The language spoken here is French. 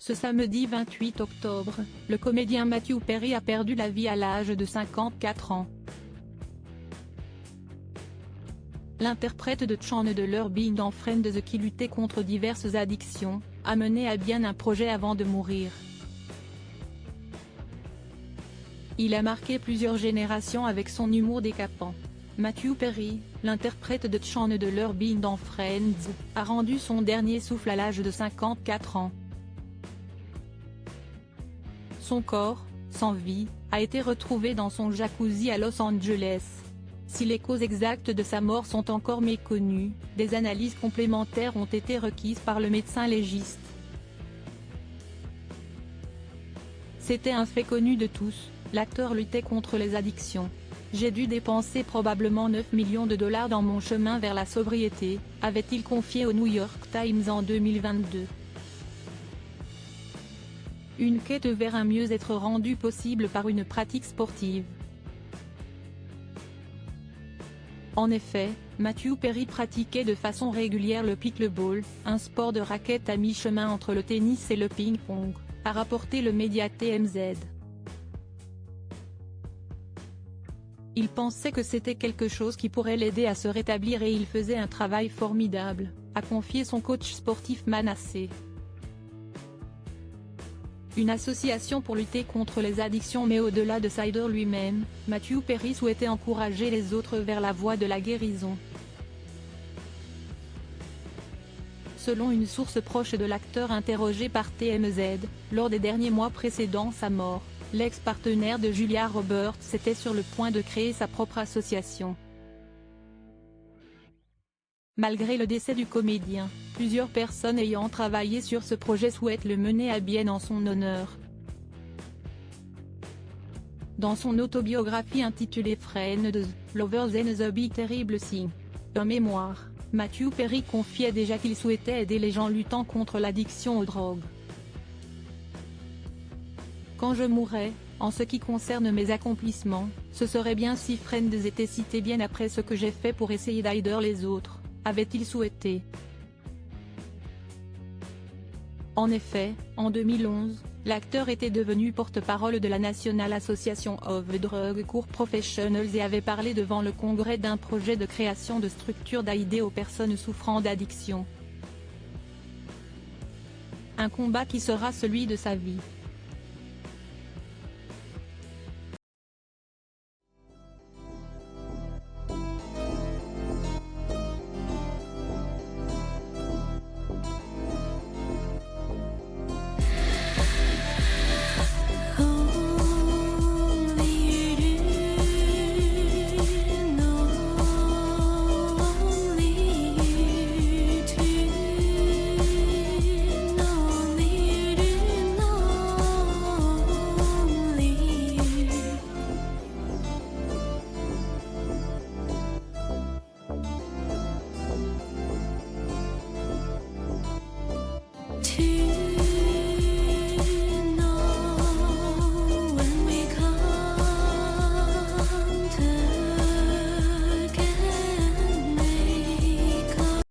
Ce samedi 28 octobre, le comédien Matthew Perry a perdu la vie à l'âge de 54 ans. L'interprète de Chandler Bing dans Friends qui luttait contre diverses addictions, a mené à bien un projet avant de mourir. Il a marqué plusieurs générations avec son humour décapant. Matthew Perry, l'interprète de Chandler Bing dans Friends, a rendu son dernier souffle à l'âge de 54 ans. Son corps, sans vie, a été retrouvé dans son jacuzzi à Los Angeles. Si les causes exactes de sa mort sont encore méconnues, des analyses complémentaires ont été requises par le médecin légiste. C'était un fait connu de tous, l'acteur luttait contre les addictions. J'ai dû dépenser probablement 9 millions de dollars dans mon chemin vers la sobriété, avait-il confié au New York Times en 2022. Une quête vers un mieux-être rendu possible par une pratique sportive. En effet, Matthew Perry pratiquait de façon régulière le pickleball, un sport de raquette à mi-chemin entre le tennis et le ping-pong, a rapporté le média TMZ. Il pensait que c'était quelque chose qui pourrait l'aider à se rétablir et il faisait un travail formidable, a confié son coach sportif Manasseh. Une association pour lutter contre les addictions, mais au-delà de Sider lui-même, Matthew Perry souhaitait encourager les autres vers la voie de la guérison. Selon une source proche de l'acteur interrogé par TMZ, lors des derniers mois précédant sa mort, l'ex-partenaire de Julia Roberts était sur le point de créer sa propre association. Malgré le décès du comédien, plusieurs personnes ayant travaillé sur ce projet souhaitent le mener à bien en son honneur. Dans son autobiographie intitulée Friends, Lovers and the Big Terrible Thing, un mémoire, Matthew Perry confiait déjà qu'il souhaitait aider les gens luttant contre l'addiction aux drogues. Quand je mourrais, en ce qui concerne mes accomplissements, ce serait bien si Friends était cité bien après ce que j'ai fait pour essayer d'aider les autres, avait-il souhaité. En effet, en 2011, l'acteur était devenu porte-parole de la National Association of Drug Court Professionals et avait parlé devant le Congrès d'un projet de création de structures d'aide aux personnes souffrant d'addiction. Un combat qui sera celui de sa vie.